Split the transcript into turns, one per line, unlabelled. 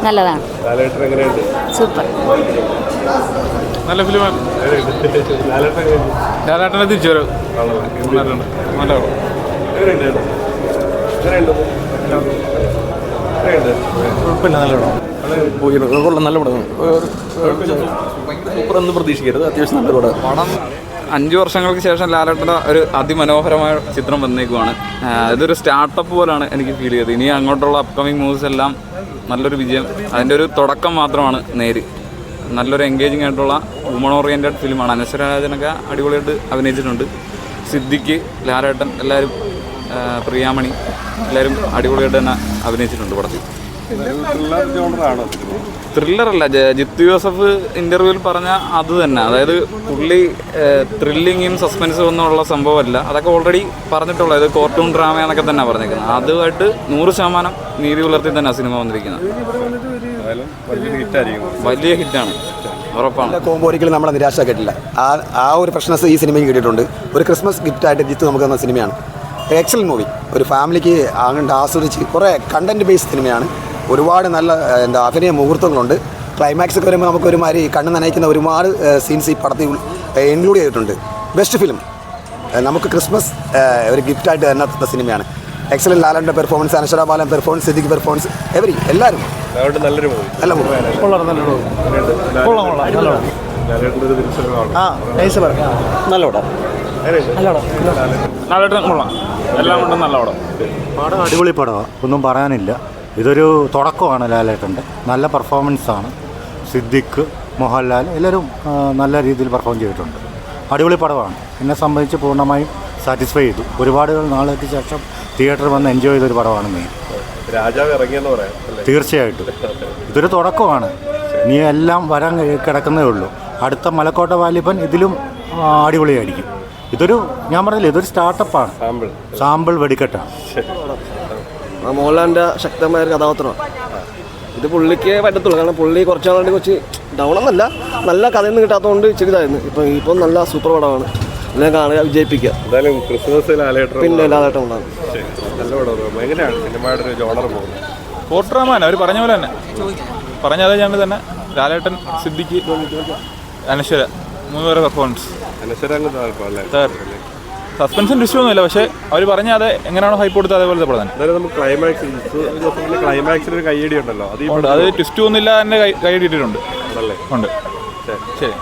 നല്ലതാണ്. സൂപ്പർ.
നല്ല ഫിലിമാണ്. ലാലേട്ടനെ തിരിച്ചു വരും.
നല്ല പടം. സൂപ്പറൊന്നും പ്രതീക്ഷിക്കരുത്. അത്യാവശ്യം നല്ല പടം.
5 വർഷങ്ങൾക്ക് ശേഷം ലാലേട്ടൻ്റെ ഒരു അതിമനോഹരമായ ചിത്രം വന്നേക്കുവാണ്. ഇതൊരു സ്റ്റാർട്ടപ്പ് പോലാണ് എനിക്ക് ഫീൽ ചെയ്തത്. ഇനി അങ്ങോട്ടുള്ള അപ്കമിങ് മൂവീസ് എല്ലാം നല്ലൊരു വിജയം, അതിൻ്റെ ഒരു തുടക്കം മാത്രമാണ് നേര്. നല്ലൊരു എൻഗേജിങ് ആയിട്ടുള്ള വുമൺ ഓറിയൻറ്റഡ് ഫിലിമാണ്. അനശ്വര രാജനൊക്കെ അടിപൊളിയായിട്ട് അഭിനയിച്ചിട്ടുണ്ട്. സിദ്ദിഖ്, ലാലേട്ടൻ, എല്ലാവരും, പ്രിയാമണി, എല്ലാവരും അടിപൊളിയായിട്ട് തന്നെ അഭിനയിച്ചിട്ടുണ്ട് പടത്തിൽ. ത്രില്ലറല്ല, ജിത്തു ജോസഫ് ഇൻ്റർവ്യൂവിൽ പറഞ്ഞ അത് തന്നെ. അതായത് പുള്ളി ത്രില്ലിങ്ങും സസ്പെൻസും ഒന്നുമുള്ള സംഭവമല്ല, അതൊക്കെ ഓൾറെഡി പറഞ്ഞിട്ടുള്ളത്. ഇത് കോർട്ടൂൺ ഡ്രാമ എന്നൊക്കെ തന്നെ പറഞ്ഞേക്കുന്നത്. അതുമായിട്ട് 100% നീതി പുലർത്തി തന്നെ സിനിമ വന്നിരിക്കുന്നത്. വലിയ ഹിറ്റാണ്, ഉറപ്പാണ്.
കോമ്പോ ഒരിക്കലും നമ്മളെ നിരാശാക്കിയിട്ടില്ല. ആ ഒരു ഫ്രഷ്നസ് ഈ സിനിമയ്ക്ക് കിട്ടിയിട്ടുണ്ട്. ഒരു ക്രിസ്മസ് ഗിഫ്റ്റായിട്ട് ജിത്തു നമുക്ക് തന്ന സിനിമയാണ്. Excellent movie. ഒരു ഫാമിലിക്ക് അങ്ങോട്ട് ആസ്വദിച്ച് കുറേ കണ്ടൻറ്റ് ബേസ്ഡ് സിനിമയാണ്. ഒരുപാട് നല്ല അഭിനയ മുഹൂർത്തങ്ങളുണ്ട്. ക്ലൈമാക്സ് ഒക്കെ വരുമ്പോൾ നമുക്കൊരുമാതിരി കണ്ണ് നനയിക്കുന്ന ഒരുപാട് സീൻസ് ഈ പടത്തിൽ ഇൻക്ലൂഡ് ചെയ്തിട്ടുണ്ട്. ബെസ്റ്റ് ഫിലിം നമുക്ക് ക്രിസ്മസ് ഒരു ഗിഫ്റ്റായിട്ട് തന്നെ സിനിമയാണ്. എക്സലൻറ്റ്. ലാലേട്ടൻ്റെ പെർഫോമൻസ്, അനശ്വര ബാലൻ പെർഫോമൻസ്, സിദ്ദിഖ് പെർഫോമൻസ്, എല്ലാവരും
നല്ലൊരു മൂവി.
നല്ല മൂവി.
നല്ല പടം.
ലാലേട്ടൻ കൊള്ളാം. എല്ലാം കൊണ്ടും നല്ല പടം.
പടം അടിപൊളി പടമാണ്, ഒന്നും പറയാനില്ല. ഇതൊരു തുടക്കമാണ് ലാലേട്ടൻ്റെ. നല്ല പെർഫോമൻസാണ്. സിദ്ദിഖ്, മോഹൻലാൽ എല്ലാവരും നല്ല രീതിയിൽ പെർഫോം ചെയ്തിട്ടുണ്ട്. അടിപൊളി പടമാണ്. എന്നെ സംബന്ധിച്ച് പൂർണ്ണമായും സാറ്റിസ്ഫൈ ചെയ്തു. ഒരുപാട് നാളുകൾക്ക് ശേഷം തിയേറ്ററിൽ വന്ന് എൻജോയ് ചെയ്തൊരു പടമാണ് മെയിൻ.
രാജാവ് ഇറങ്ങിയെന്ന് പറയാം.
തീർച്ചയായിട്ടും ഇതൊരു തുടക്കമാണ്. ഇനി എല്ലാം വരാൻ കിടക്കുന്നേ ഉള്ളൂ. അടുത്ത മലക്കോട്ട വാലിബൻ ഇതിലും അടിപൊളിയായിരിക്കും. ഞാൻ പറഞ്ഞില്ല, ഇതൊരു സ്റ്റാർട്ടപ്പാണ്. സാമ്പിൾ വെടിക്കെട്ടാണ്.
മോഹൻലാലിൻ്റെ ശക്തമായ ഒരു കഥാപാത്രമാണ്. ഇത് പുള്ളിക്ക് പറ്റത്തുള്ളൂ. കാരണം പുള്ളി കുറച്ചാളുകൊണ്ട് കുറച്ച് ഡൗൺ എന്നല്ല, നല്ല കഥയൊന്നും കിട്ടാത്തതുകൊണ്ട് ഇച്ചിരി ഇതായിരുന്നു. ഇപ്പം നല്ല സൂപ്പർ പടമാണ്. എല്ലാം കാണുക, വിജയിപ്പിക്കുക. പിന്നെ ലാലേട്ടൻ ഉണ്ടാകും.
കോർട്രാമാണ് അവർ പറഞ്ഞ പോലെ തന്നെ. പറഞ്ഞത് ഞാൻ തന്നെ ലാലേട്ടൻ, സിദ്ദിഖ്, അനശ്വര 3 പേരെ പെർഫോമൻസ്. സസ്പെൻഷൻ ഡിസ്റ്റൊന്നുമില്ല, പക്ഷേ അവർ പറഞ്ഞാൽ അത് എങ്ങനെയാണോ ഹൈപ്പ് കൊടുത്തത് അതേപോലത്തെ പടം തന്നെ.
ക്ലൈമാക്സിൽ കൈയടി ഉണ്ടല്ലോ,
അത് ട്വിസ്റ്റ് ഒന്നുമില്ല, തന്നെ കൈയടി ഇട്ടിട്ടുണ്ട്. ഉണ്ട്. ശരി.